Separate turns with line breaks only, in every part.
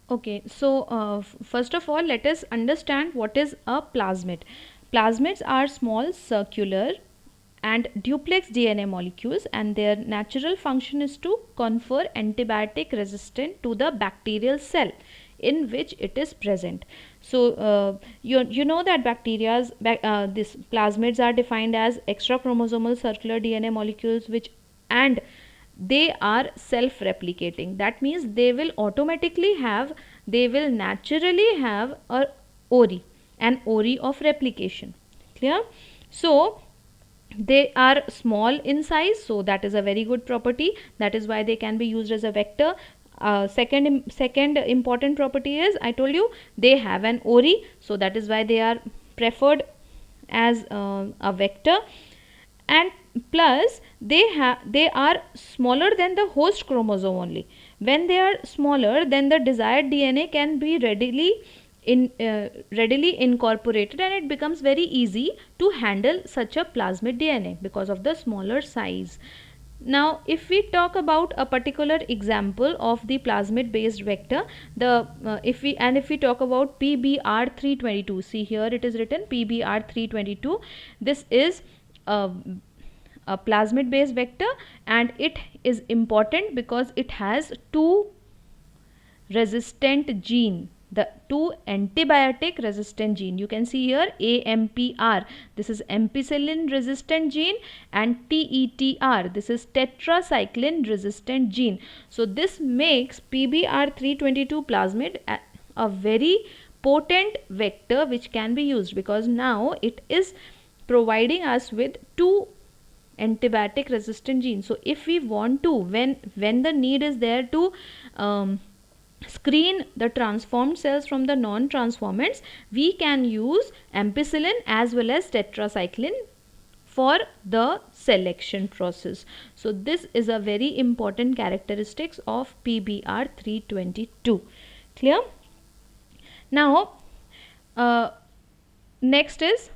Okay, so first of all, let us understand what is a plasmid. Plasmids are small circular and duplex DNA molecules, and their natural function is to confer antibiotic resistance to the bacterial cell in which it is present. So you know that this plasmids are defined as extra chromosomal circular DNA molecules which and they are self replicating. That means they will naturally have a ori, an ori of replication. Clear? So they are small in size, so that is a very good property. That is why they can be used as a vector. Second important property is, I told you, they have an ori, so that is why they are preferred as a vector. And plus they are smaller than the host chromosome only. When they are smaller, then the desired DNA can be readily incorporated, and it becomes very easy to handle such a plasmid DNA because of the smaller size. Now if we talk about a particular example of the plasmid based vector, if we talk about PBR322, see here it is written PBR322. This is a, a plasmid based vector, and it is important because it has two resistant gene, the two antibiotic resistant gene. You can see here AMPR, this is ampicillin resistant gene, and TETR, this is tetracycline resistant gene. So this makes PBR322 plasmid a very potent vector which can be used, because now it is providing us with two antibiotic resistant genes. So if we want to, when the need is there to screen the transformed cells from the non-transformants, we can use ampicillin as well as tetracycline for the selection process. So this is a very important characteristics of PBR322. Clear? Now next is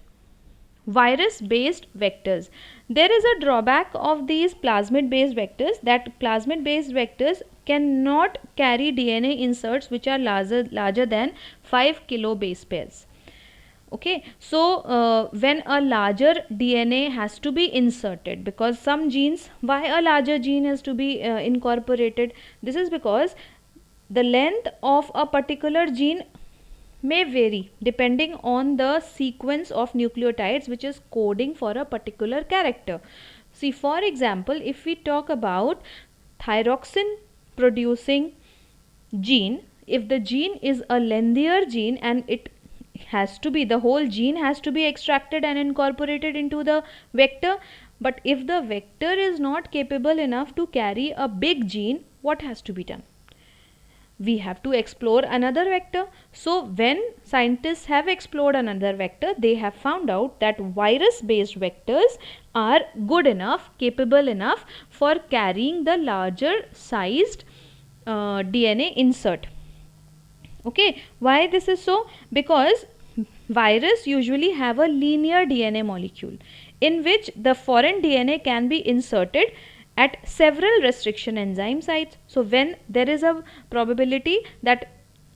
virus based vectors. There is a drawback of these plasmid based vectors, that plasmid based vectors cannot carry DNA inserts which are larger than 5 kilo base pairs. Okay, so when a larger DNA has to be inserted, because some genes, why a larger gene has to be incorporated? This is because the length of a particular gene may vary depending on the sequence of nucleotides which is coding for a particular character. See, for example, if we talk about thyroxine producing gene, if the gene is a lengthier gene and it has to be, the whole gene has to be extracted and incorporated into the vector, but if the vector is not capable enough to carry a big gene, what has to be done? We have to explore another vector. So when scientists have explored another vector, they have found out that virus based vectors are good enough, capable enough for carrying the larger sized DNA insert. Okay, why this is so? Because virus usually have a linear DNA molecule in which the foreign DNA can be inserted at several restriction enzyme sites. So when there is a probability that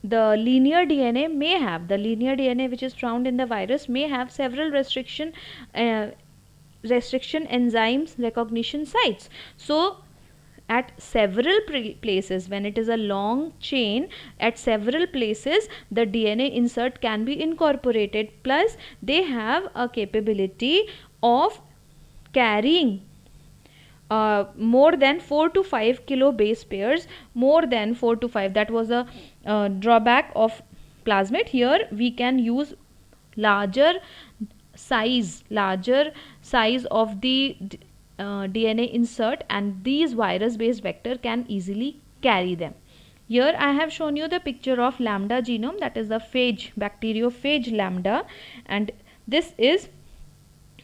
the linear DNA which is found in the virus may have several restriction enzymes recognition sites. So at several places, when it is a long chain, at several places the DNA insert can be incorporated, plus they have a capability of carrying more than 4 to 5 kilo base pairs, more than 4 to 5. That was a drawback of plasmid. Here we can use larger size of the DNA insert, and these virus based vector can easily carry them. Here I have shown you the picture of lambda genome, that is the phage, bacteriophage lambda, and this is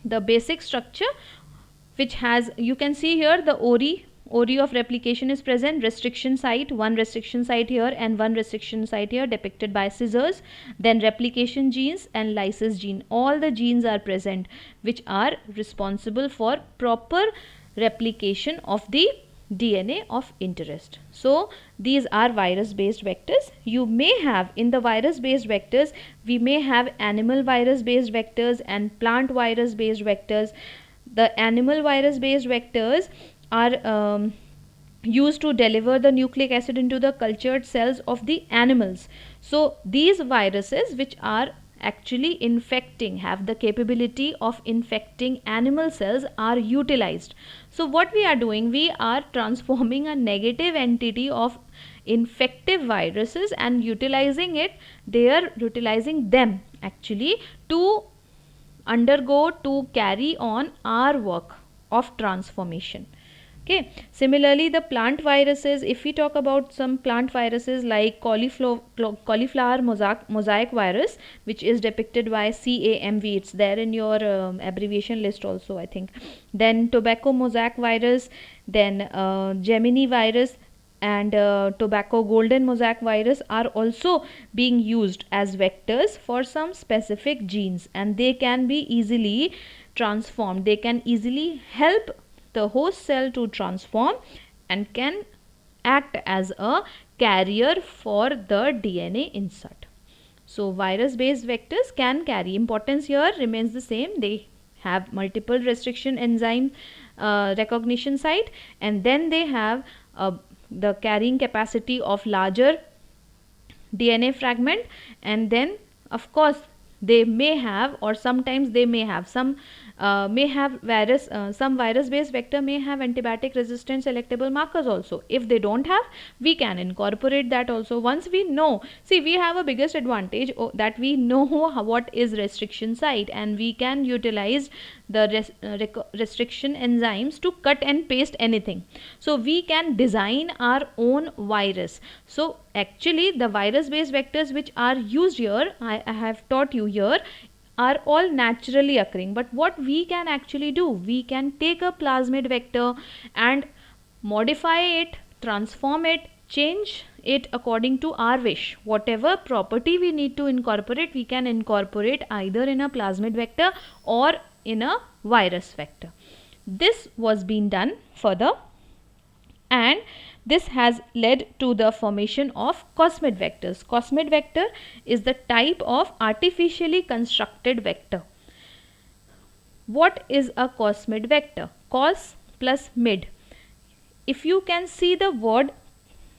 the basic structure which has, you can see here the ori of replication is present, restriction site, one restriction site here and one restriction site here depicted by scissors, then replication genes and lysis gene. All the genes are present which are responsible for proper replication of the DNA of interest. So these are virus based vectors. You may have in the virus based vectors, we may have animal virus based vectors and plant virus based vectors. The animal virus based vectors are used to deliver the nucleic acid into the cultured cells of the animals. So these viruses which are actually infecting, have the capability of infecting animal cells, are utilized. So what we are doing, we are transforming a negative entity of infective viruses and utilizing it, they are utilizing them actually to undergo, to carry on our work of transformation. Okay. Similarly, the plant viruses, if we talk about some plant viruses like cauliflower mosaic virus, which is depicted by CAMV, it's there in your abbreviation list also, I think. Then tobacco mosaic virus, then Gemini virus and tobacco golden mosaic virus are also being used as vectors for some specific genes, and they can be easily transformed. They can easily help the host cell to transform and can act as a carrier for the DNA insert. So virus based vectors can carry, importance here remains the same, they have multiple restriction enzyme recognition site, and then they have the carrying capacity of larger DNA fragment, and then of course they may have, or sometimes they may have some some virus based vector may have antibiotic resistant selectable markers also. If they don't have, we can incorporate that also. Once we know, see, we have a biggest advantage that we know what is restriction site, and we can utilize the restriction enzymes to cut and paste anything. So we can design our own virus. So actually the virus based vectors which are used here, I have taught you here, are all naturally occurring. But what we can actually do, we can take a plasmid vector and modify it, transform it, change it according to our wish. Whatever property we need to incorporate, we can incorporate either in a plasmid vector or in a virus vector. This was being done further, and this has led to the formation of cosmid vectors. Cosmid vector is the type of artificially constructed vector. What is a cosmid vector? Cos plus mid. If you can see the word,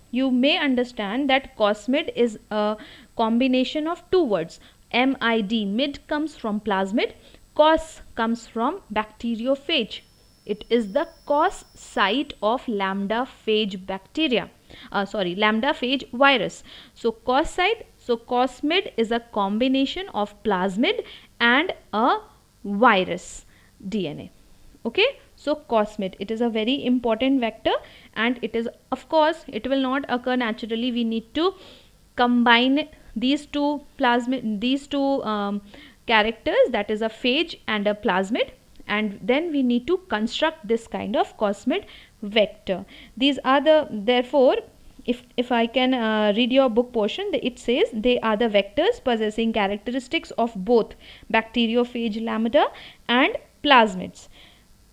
you may understand that cosmid is a combination of two words. MID, mid comes from plasmid, cos comes from bacteriophage. It is the cos site of lambda phage bacteria. Lambda phage virus. So cos site, so cosmid is a combination of plasmid and a virus DNA. Okay, so cosmid, it is a very important vector, and it is, of course, it will not occur naturally. We need to combine these two characters, that is a phage and a plasmid, and then we need to construct this kind of cosmid vector. These are the, therefore, if I can read your book portion, it says they are the vectors possessing characteristics of both bacteriophage lambda and plasmids.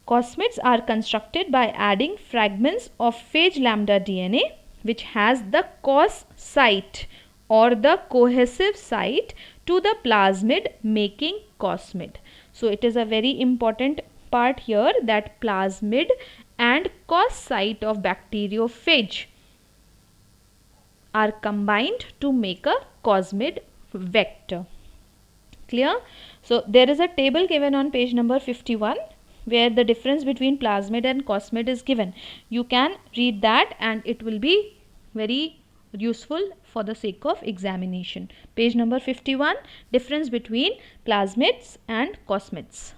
Cosmids are constructed by adding fragments of phage lambda DNA which has the cos site or the cohesive site to the plasmid, making cosmid. So it is a very important part here that plasmid and cos site of bacteriophage are combined to make a cosmid vector. Clear? So there is a table given on page number 51 where the difference between plasmid and cosmid is given. You can read that and it will be very useful for the sake of examination. Page number 51, difference between plasmids and cosmids.